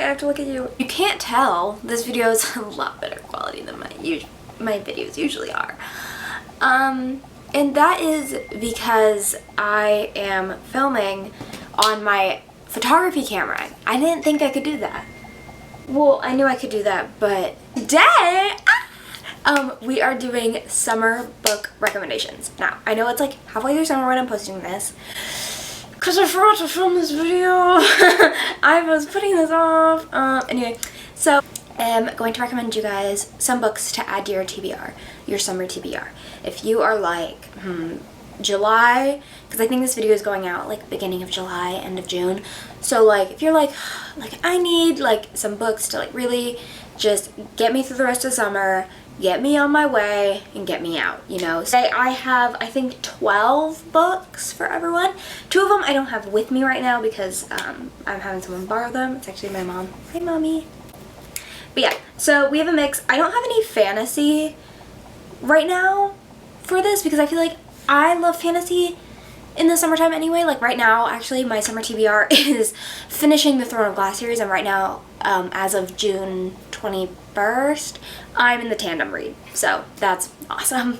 I have to look at you. You can't tell, this video is a lot better quality than my videos usually are. And that is because I am filming on my photography camera. I didn't think I could do that. Well, I knew I could do that, but today, we are doing summer book recommendations. Now, I know it's like halfway through summer when I'm posting this, because I forgot to film this video. I was putting this off. Anyway, so I'm going to recommend you guys some books to add to your TBR, your summer TBR. If you are like, July, because I think this video is going out like beginning of July, end of June. So like, if you're like I need like some books to like really just get me through the rest of summer, get me on my way, and get me out, you know. So I have, I think, 12 books for everyone. 2 of them I don't have with me right now because I'm having someone borrow them. It's actually my mom. Hi, Mommy. But yeah, so we have a mix. I don't have any fantasy right now for this because I feel like I love fantasy in the summertime anyway. Like right now, actually, my summer TBR is finishing the Throne of Glass series, and right now, as of June 21st, I'm in the tandem read. So that's awesome.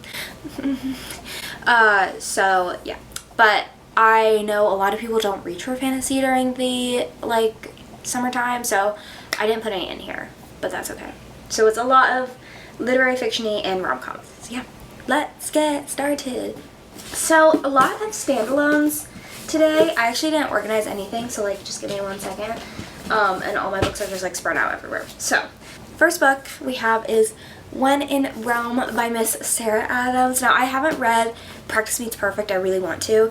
So yeah, but I know a lot of people don't reach for fantasy during the like summertime, so I didn't put any in here, but that's okay. So it's a lot of literary fiction-y and rom-coms. So yeah, let's get started. So a lot of standalones today. I actually didn't organize anything, so like just give me 1 second. And all my books are just like spread out everywhere. So first book we have is When in Rome by Miss Sarah Adams. Now I haven't read Practice Meets Perfect. I really want to,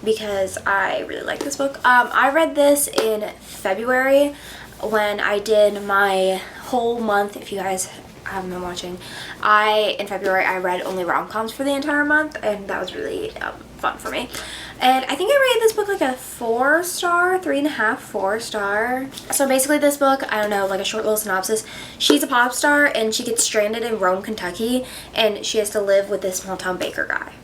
because I really like this book. I read this in February when I did my whole month. If you guys haven't been watching, in February I read only rom-coms for the entire month, and that was really fun for me. And I think I rated this book like a 4-star, 3.5, 4-star. So basically this book, I don't know, like a short little synopsis. She's a pop star and she gets stranded in Rome, Kentucky, and she has to live with this small town baker guy.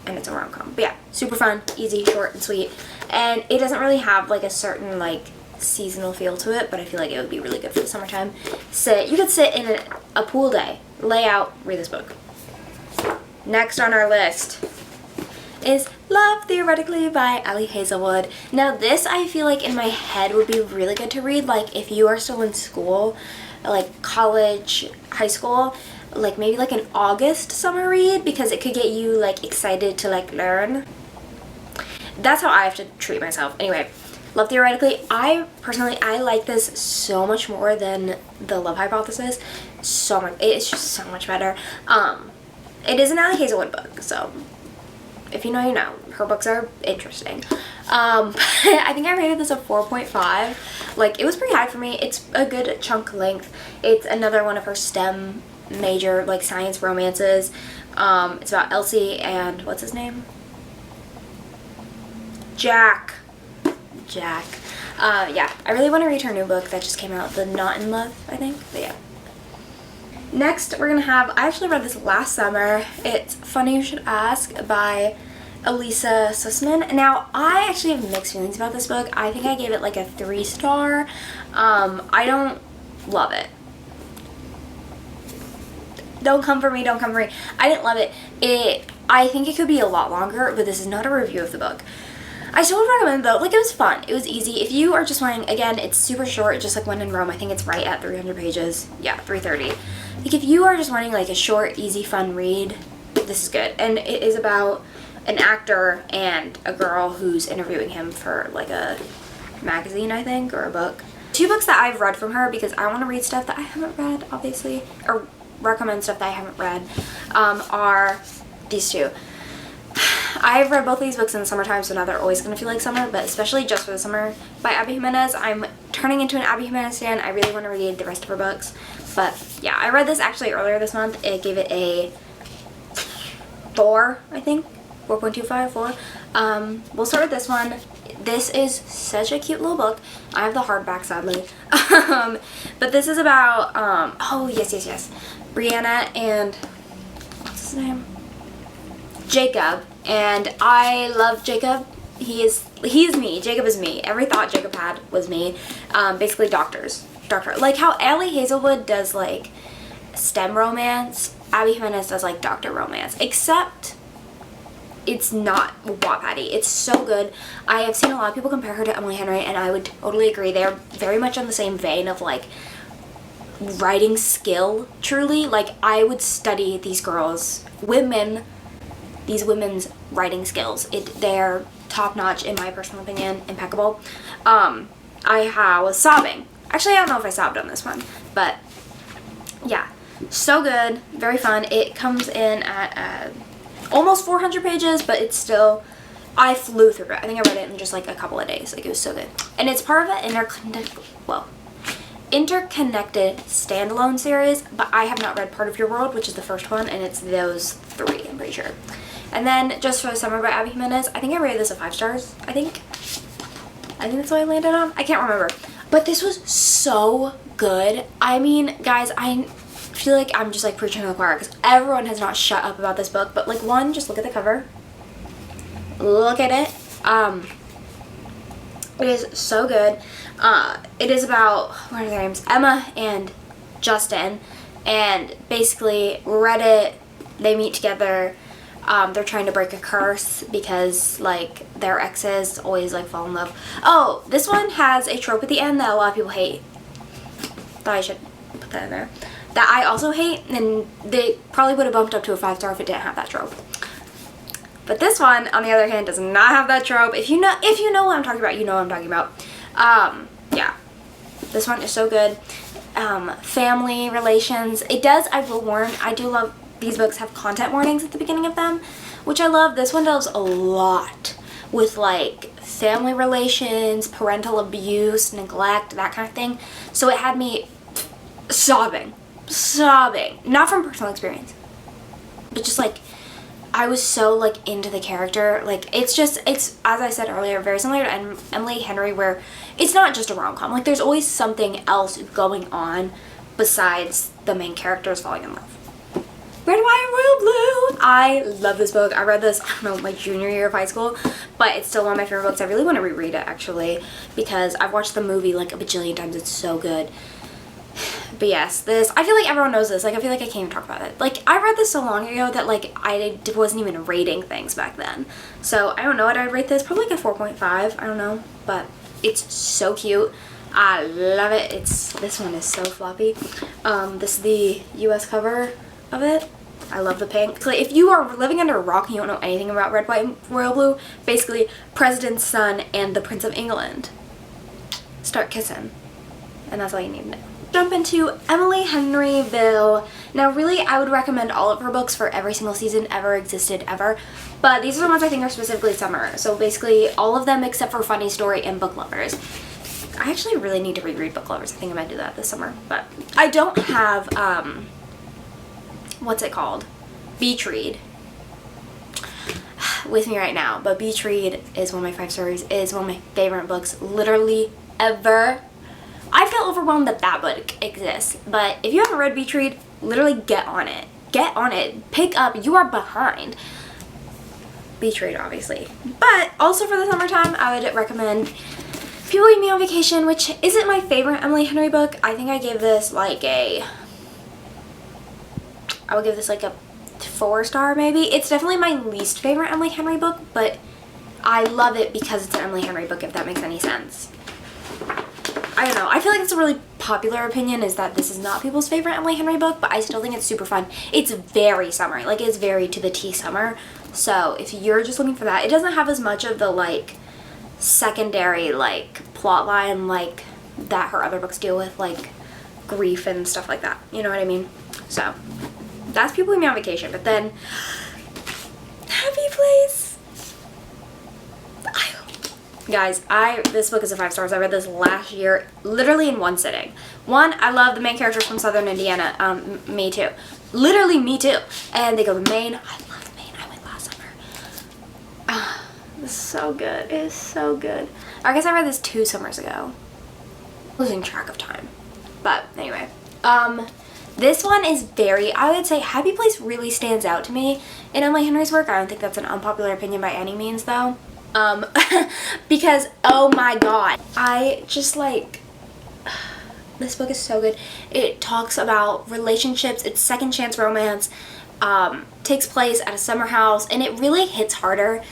And it's a rom-com. But yeah, super fun, easy, short, and sweet. And it doesn't really have like a certain like seasonal feel to it, but I feel like it would be really good for the summertime. You could sit in a pool day, lay out, read this book. Next on our list is Love Theoretically by Ali Hazelwood. Now this I feel like in my head would be really good to read like if you are still in school, like college, high school, like maybe like an August summer read, because it could get you like excited to like learn. That's how I have to treat myself. Anyway, Love Theoretically, I like this so much more than The Love Hypothesis. So much, it's just so much better. It is an Ali Hazelwood book, so if you know, you know. Her books are interesting. I think I rated this a 4.5. Like, it was pretty high for me. It's a good chunk length. It's another one of her STEM major, like, science romances. It's about Elsie and, what's his name? Jack. Yeah, I really want to read her new book that just came out, The Not in Love, I think. But yeah. Next, we're going to have, I actually read this last summer. It's Funny You Should Ask by Elisa Sussman. Now, I actually have mixed feelings about this book. I think I gave it like a 3-star. I don't love it. Don't come for me, don't come for me. I didn't love it. I think it could be a lot longer, but this is not a review of the book. I still would recommend it though. Like, it was fun. It was easy. If you are just wanting, again, it's super short, just like When in Rome. I think it's right at 300 pages. Yeah, 330. Like, if you are just wanting like a short, easy, fun read, this is good. And it is about an actor and a girl who's interviewing him for like a magazine, I think, or a book. 2 books that I've read from her because I want to read stuff that I haven't read, obviously, or recommend stuff that I haven't read, are these 2. I've read both of these books in the summertime, so now they're always going to feel like summer, but especially Just for the Summer by Abby Jimenez. I'm turning into an Abby Jimenez fan. I really want to read the rest of her books. But yeah, I read this actually earlier this month. It gave it a 4, I think. 4.25, 4. We'll start with this one. This is such a cute little book. I have the hardback, sadly. But this is about, oh, yes. Brianna and, what's his name? Jacob. And I love Jacob. he's me. Jacob is me. Every thought Jacob had was me. Basically doctors. Like how Allie Hazelwood does like STEM romance, Abby Jimenez does like doctor romance. Except it's not Wattpad-y. It's so good. I have seen a lot of people compare her to Emily Henry, and I would totally agree. They're very much on the same vein of like writing skill, truly. Like I would study these girls, these women's writing skills. They're top notch in my personal opinion, impeccable. I was sobbing. Actually, I don't know if I sobbed on this one, but yeah, so good, very fun. It comes in at almost 400 pages, but it's still, I flew through it. I think I read it in just like a couple of days. Like it was so good. And it's part of an interconnected standalone series, but I have not read Part of Your World, which is the first one, and it's those three, I'm pretty sure. And then Just for the Summer by Abby Jimenez. I think I rated this a 5 stars, I think that's what I landed on. I can't remember. But this was so good. I mean, guys, I feel like I'm just like preaching to the choir because everyone has not shut up about this book. But like, one, just look at the cover. Look at it. It is so good. It is about, what are their names? Emma and Justin. And basically, Reddit, they meet together. They're trying to break a curse because like their exes always like fall in love. Oh, this one has a trope at the end that a lot of people hate. Thought I should put that in there. That I also hate, and they probably would have bumped up to a 5 star if it didn't have that trope. But this one, on the other hand, does not have that trope. If you know what I'm talking about, you know what I'm talking about. Yeah, this one is so good. Family relations. It does. I will warn. I do love. These books have content warnings at the beginning of them, which I love. This one does a lot with like family relations, parental abuse, neglect, that kind of thing. So it had me sobbing. Not from personal experience, but just like I was so like into the character. Like it's as I said earlier, very similar to Emily Henry, where it's not just a rom-com. Like there's always something else going on besides the main characters falling in love. Red, White, and Royal Blue. I love this book. I read this, I don't know, my junior year of high school, but it's still one of my favorite books. I really want to reread it, actually, because I've watched the movie like a bajillion times. It's so good. But yes, I feel like everyone knows this. Like, I feel like I can't even talk about it. Like, I read this so long ago that, like, I wasn't even rating things back then. So, I don't know what I'd rate this. Probably like a 4.5. I don't know. But it's so cute. I love it. This one is so floppy. This is the US cover of it. I love the pink. Like, if you are living under a rock and you don't know anything about Red, White, and Royal Blue, basically President's son and the Prince of England start kissing. And that's all you need to know. Jump into Emily Henryville. Now, really, I would recommend all of her books for every single season ever existed ever. But these are the ones I think are specifically summer. So basically, all of them except for Funny Story and Book Lovers. I actually really need to reread Book Lovers. I think I might do that this summer. But I don't have, what's it called? Beach Read with me right now. But Beach Read is one of my 5 stories, is one of my favorite books literally ever. I feel overwhelmed that that book exists, but if you haven't read Beach Read, literally get on it. Get on it. Pick up. You are behind. Beach Read, obviously. But also for the summertime, I would recommend People Leave Me on Vacation, which isn't my favorite Emily Henry book. I think I gave this like I would give this like a 4 star maybe. It's definitely my least favorite Emily Henry book, but I love it because it's an Emily Henry book, if that makes any sense. I don't know. I feel like it's a really popular opinion is that this is not people's favorite Emily Henry book, but I still think it's super fun. It's very summery. Like, it's very to the T summer. So if you're just looking for that, it doesn't have as much of the, like, secondary, like, plot line, like, that her other books deal with, like, grief and stuff like that. You know what I mean? So, that's People Leave Me on Vacation. But then, Happy Place. Guys, this book is a 5 stars. I read this last year, literally in one sitting. One, I love the main characters from Southern Indiana. Me too. Literally me too. And they go to Maine. I love Maine. I went last summer. It's so good. It is so good. I guess I read this 2 summers ago. Losing track of time. But anyway. This one is I would say Happy Place really stands out to me in Emily Henry's work. I don't think that's an unpopular opinion by any means though. because oh my god, I just like, this book is so good. It talks about relationships. It's second chance romance. Takes place at a summer house, and it really hits harder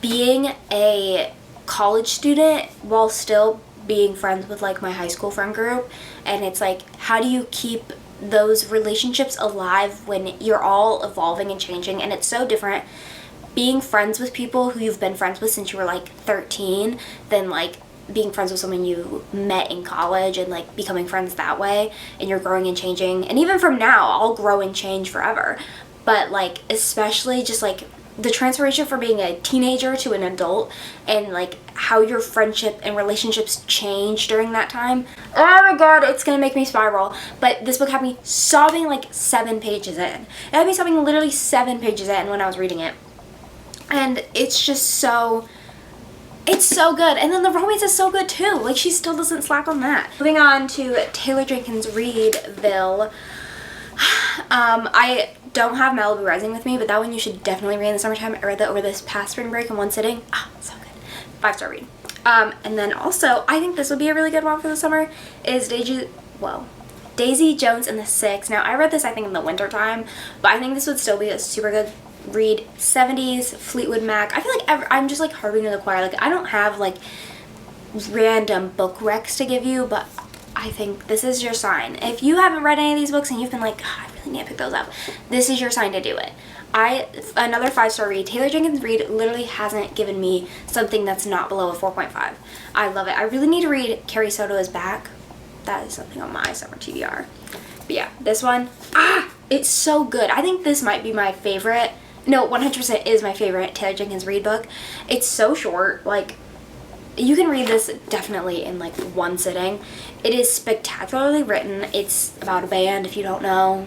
being a college student while still being friends with like my high school friend group. And it's like, how do you keep those relationships alive when you're all evolving and changing? And it's so different being friends with people who you've been friends with since you were like 13 than like being friends with someone you met in college and like becoming friends that way, and you're growing and changing. And even from now, I'll grow and change forever, but like especially just like the transformation from being a teenager to an adult, and like how your friendship and relationships change during that time. Oh my god, it's gonna make me spiral. But this book had me sobbing like 7 pages in. It had me sobbing literally 7 pages in when I was reading it. And it's just so, it's so good. And then the romance is so good too. Like, she still doesn't slack on that. Moving on to Taylor Jenkins Reidville. I don't have Malibu Rising with me, but that one you should definitely read in the summertime. I read that over this past spring break in one sitting. Ah, so good. 5-star read. And then also, I think this would be a really good one for the summer, is Daisy Jones and the Six. Now, I read this, I think, in the winter time, but I think this would still be a super good read. 70s, Fleetwood Mac. I feel like I'm just like harping to the choir. Like, I don't have like random book recs to give you, but I think this is your sign. If you haven't read any of these books and you've been like, oh, I really need to pick those up, this is your sign to do it. Another 5-star read. Taylor Jenkins Reid literally hasn't given me something that's not below a 4.5. I love it. I really need to read Carrie Soto Is Back. That is something on my summer TBR. But yeah, this one, it's so good. I think this might be my favorite. No, 100% is my favorite Taylor Jenkins Reid book. It's so short. Like, you can read this definitely in like one sitting. It is spectacularly written. It's about a band, if you don't know.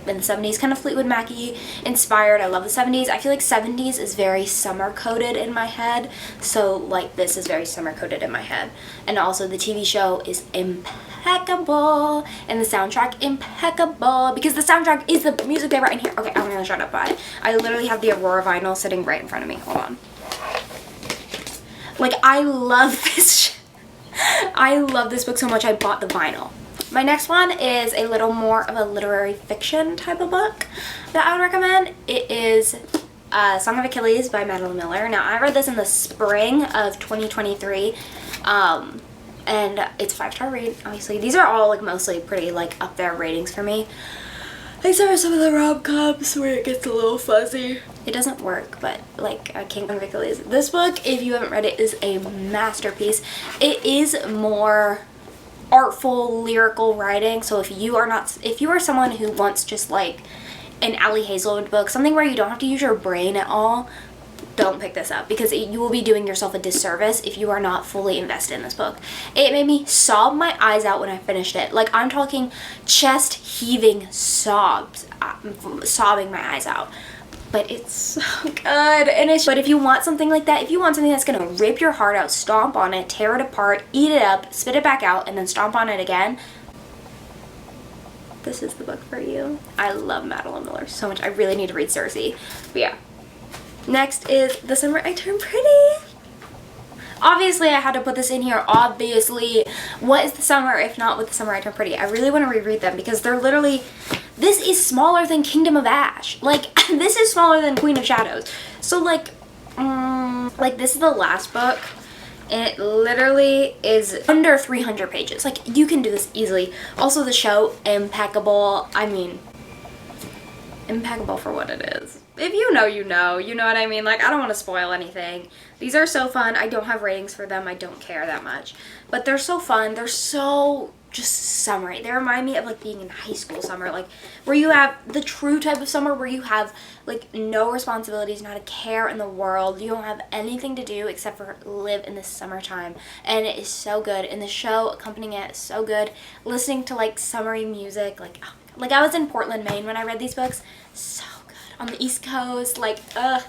In the 70s, kind of Fleetwood Mac-y inspired. I love the 70s. I feel like 70s is very summer coded in my head. So like this is very summer coded in my head. And also the TV show is impeccable. And the soundtrack impeccable. Because the soundtrack is the music they write in here. Okay, I'm gonna shut up by it. I literally have the Aurora vinyl sitting right in front of me. Hold on. Like, I love this. I love this book so much I bought the vinyl. My next one is a little more of a literary fiction type of book that I would recommend. It is Song of Achilles by Madeline Miller. Now, I read this in the spring of 2023, and it's a 5-star read, obviously. These are all like mostly pretty like up there ratings for me. Except for some of the rom-coms where it gets a little fuzzy. It doesn't work, but like King of Achilles. This book, if you haven't read it, is a masterpiece. It is more artful, lyrical writing. So if you are someone who wants just like an Allie Hazelwood book, something where you don't have to use your brain at all, don't pick this up, because you will be doing yourself a disservice if you are not fully invested in this book. It made me sob my eyes out when I finished it. Like, I'm talking chest heaving sobs, sobbing my eyes out. But it's so good. But if you want something like that, if you want something that's gonna rip your heart out, stomp on it, tear it apart, eat it up, spit it back out, and then stomp on it again, this is the book for you. I love Madeline Miller so much. I really need to read Circe. But yeah. Next is The Summer I Turned Pretty. Obviously, I had to put this in here. Obviously, what is the summer if not with The Summer I Turned Pretty? I really want to reread them because they're literally, this is smaller than Kingdom of Ash. Like, this is smaller than Queen of Shadows. So like this is the last book, and it literally is under 300 pages. Like, you can do this easily. Also, the show, impeccable. I mean, impeccable for what it is. If you know, you know what I mean? Like, I don't want to spoil anything. These are so fun. I don't have ratings for them. I don't care that much. But they're so fun. They're so just summery. They remind me of like being in high school summer, like where you have the true type of summer where you have like no responsibilities, not a care in the world. You don't have anything to do except for live in the summertime. And it is so good. And the show accompanying it is so good. Listening to like summery music, like, oh my God. Like, I was in Portland, Maine when I read these books. So on the East Coast, like, ugh.